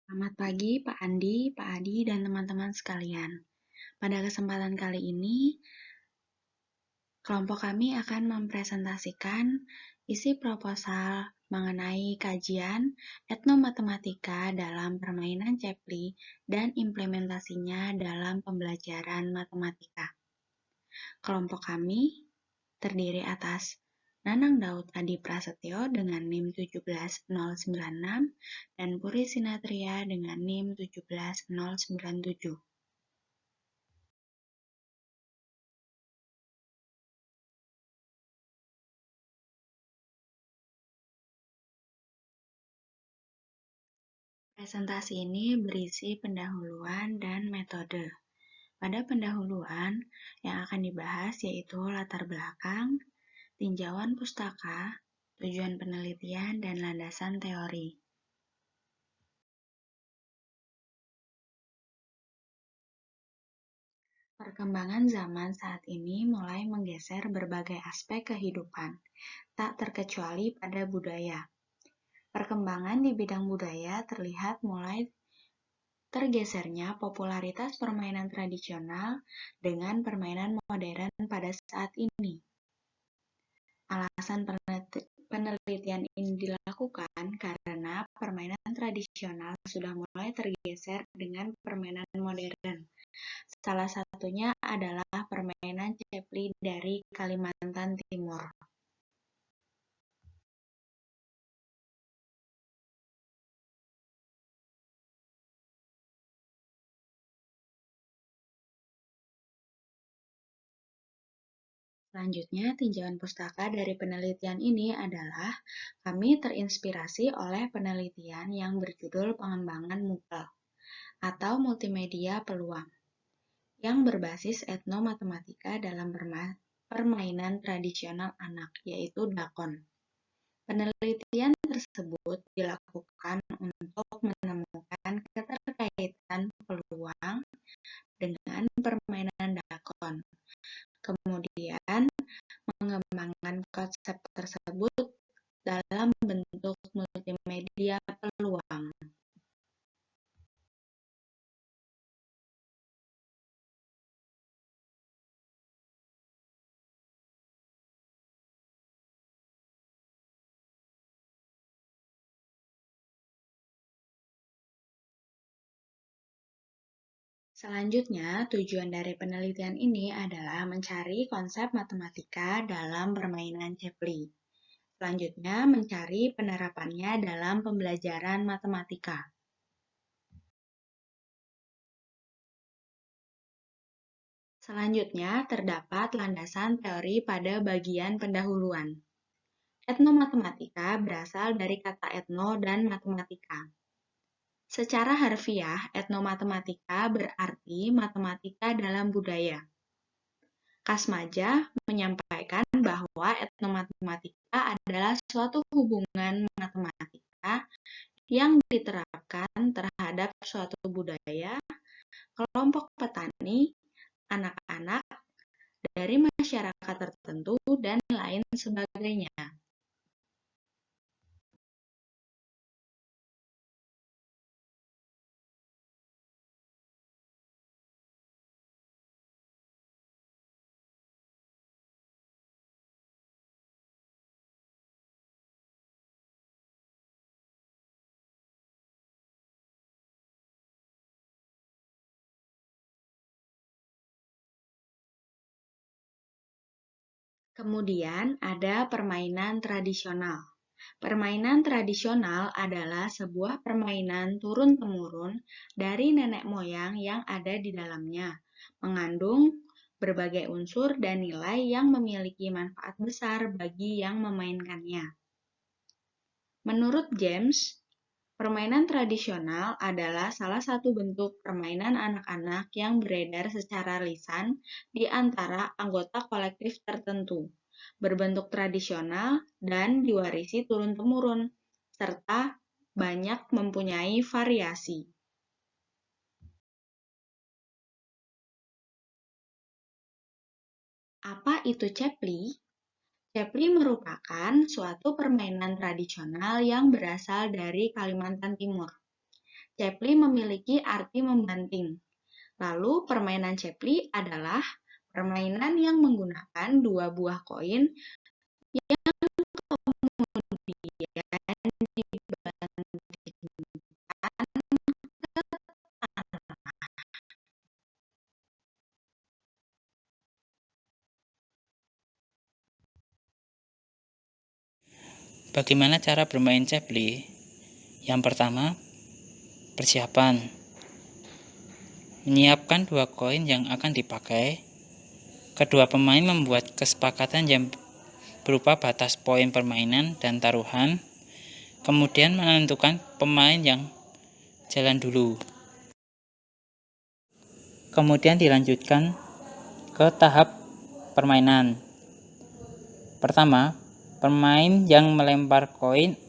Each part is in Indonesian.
Selamat pagi Pak Andi, Pak Adi, dan teman-teman sekalian. Pada kesempatan kali ini, kelompok kami akan mempresentasikan isi proposal mengenai kajian etnomatematika dalam permainan Cepli dan implementasinya dalam pembelajaran matematika. Kelompok kami terdiri atas Nanang Daud Adi Prasetyo dengan NIM 17096 dan Puri Sinatria dengan NIM 17097. Presentasi ini berisi pendahuluan dan metode. Pada pendahuluan, yang akan dibahas yaitu latar belakang, tinjauan pustaka, tujuan penelitian, dan landasan teori. Perkembangan zaman saat ini mulai menggeser berbagai aspek kehidupan, tak terkecuali pada budaya. Perkembangan di bidang budaya terlihat mulai tergesernya popularitas permainan tradisional dengan permainan modern pada saat ini. Alasan penelitian ini dilakukan karena permainan tradisional sudah mulai tergeser dengan permainan modern. Salah satunya adalah permainan Cepli dari Kalimantan Timur. Selanjutnya, tinjauan pustaka dari penelitian ini adalah kami terinspirasi oleh penelitian yang berjudul Pengembangan MUPEL atau Multimedia Peluang yang berbasis etnomatematika dalam permainan tradisional anak, yaitu dakon. Penelitian tersebut dilakukan untuk menemukan keterkaitan peluang dengan permainan dakon. Kemudian, mengembangkan konsep tersebut dalam bentuk multimedia peluang. Selanjutnya, tujuan dari penelitian ini adalah mencari konsep matematika dalam permainan Cepli. Selanjutnya, mencari penerapannya dalam pembelajaran matematika. Selanjutnya, terdapat landasan teori pada bagian pendahuluan. Etnomatematika berasal dari kata etno dan matematika. Secara harfiah, etnomatematika berarti matematika dalam budaya. Kasmaja menyampaikan bahwa etnomatematika adalah suatu hubungan matematika yang diterapkan terhadap suatu budaya, kelompok petani, anak-anak, dari masyarakat tertentu, dan lain sebagainya. Kemudian ada permainan tradisional. Permainan tradisional adalah sebuah permainan turun-temurun dari nenek moyang yang ada di dalamnya, mengandung berbagai unsur dan nilai yang memiliki manfaat besar bagi yang memainkannya. Menurut James, permainan tradisional adalah salah satu bentuk permainan anak-anak yang beredar secara lisan di antara anggota kolektif tertentu, berbentuk tradisional dan diwarisi turun-temurun, serta banyak mempunyai variasi. Apa itu Cepli? Cepli merupakan suatu permainan tradisional yang berasal dari Kalimantan Timur. Cepli memiliki arti membanting. Lalu permainan cepli adalah permainan yang menggunakan dua buah koin yang kemudian dibantingkan. Bagaimana cara bermain cepli? Yang pertama, persiapan. Menyiapkan dua koin yang akan dipakai. Kedua pemain membuat kesepakatan yang berupa batas poin permainan dan taruhan. Kemudian menentukan pemain yang jalan dulu. Kemudian dilanjutkan ke tahap permainan. Pertama, pemain yang melempar koin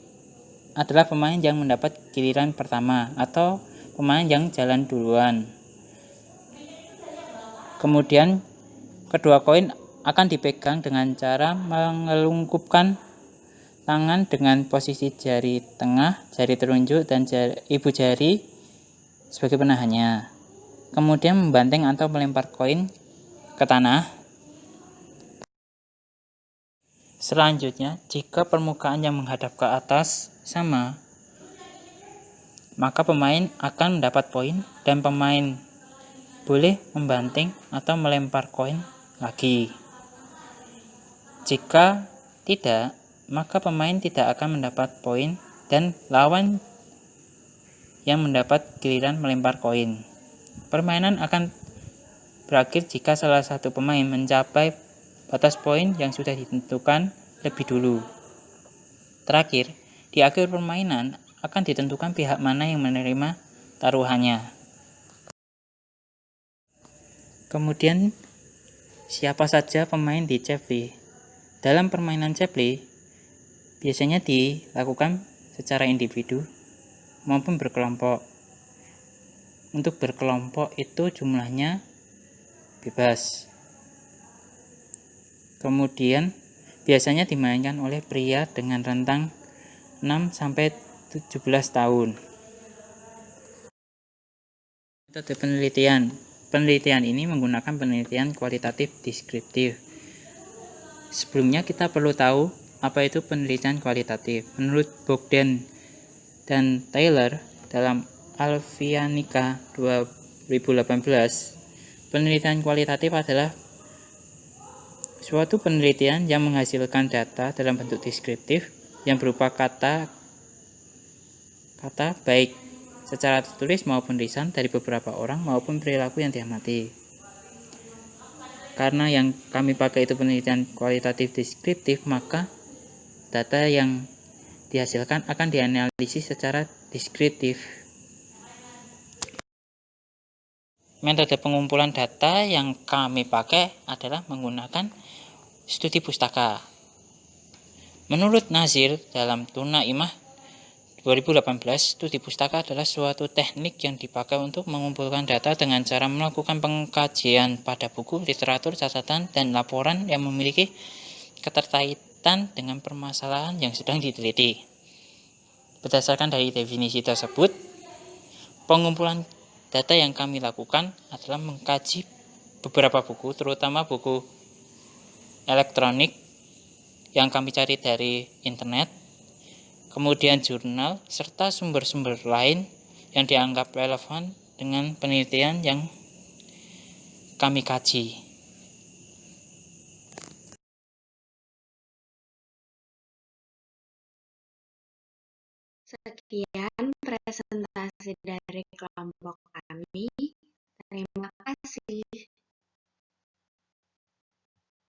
adalah pemain yang mendapat giliran pertama atau pemain yang jalan duluan. Kemudian kedua koin akan dipegang dengan cara mengelungkupkan tangan dengan posisi jari tengah, jari telunjuk, dan ibu jari sebagai penahannya. Kemudian membanting atau melempar koin ke tanah. Selanjutnya, jika permukaan yang menghadap ke atas sama, maka pemain akan mendapat poin dan pemain boleh membanting atau melempar koin lagi. Jika tidak, maka pemain tidak akan mendapat poin dan lawan yang mendapat giliran melempar koin. Permainan akan berakhir jika salah satu pemain mencapai batas poin yang sudah ditentukan lebih dulu. Terakhir, di akhir permainan akan ditentukan pihak mana yang menerima taruhannya. Kemudian, siapa saja pemain di cepli? Dalam permainan cepli, biasanya dilakukan secara individu maupun berkelompok. Untuk berkelompok itu jumlahnya bebas. Kemudian biasanya dimainkan oleh pria dengan rentang 6-17 tahun. Metode penelitian. Penelitian ini menggunakan penelitian kualitatif deskriptif. Sebelumnya kita perlu tahu apa itu penelitian kualitatif. Menurut Bogdan dan Taylor dalam Alfianica 2018, penelitian kualitatif adalah suatu penelitian yang menghasilkan data dalam bentuk deskriptif yang berupa kata baik secara tertulis maupun lisan dari beberapa orang maupun perilaku yang diamati. Karena yang kami pakai itu penelitian kualitatif deskriptif, maka data yang dihasilkan akan dianalisis secara deskriptif. Metode pengumpulan data yang kami pakai adalah menggunakan studi pustaka. Menurut Nazir dalam Tuna Imah 2018, studi pustaka adalah suatu teknik yang dipakai untuk mengumpulkan data dengan cara melakukan pengkajian pada buku, literatur, catatan, dan laporan yang memiliki keterkaitan dengan permasalahan yang sedang diteliti. Berdasarkan dari definisi tersebut, pengumpulan data yang kami lakukan adalah mengkaji beberapa buku, terutama buku elektronik yang kami cari dari internet, kemudian jurnal, serta sumber-sumber lain yang dianggap relevan dengan penelitian yang kami kaji. Sekian presentasi dari kelompok kami. Terima kasih.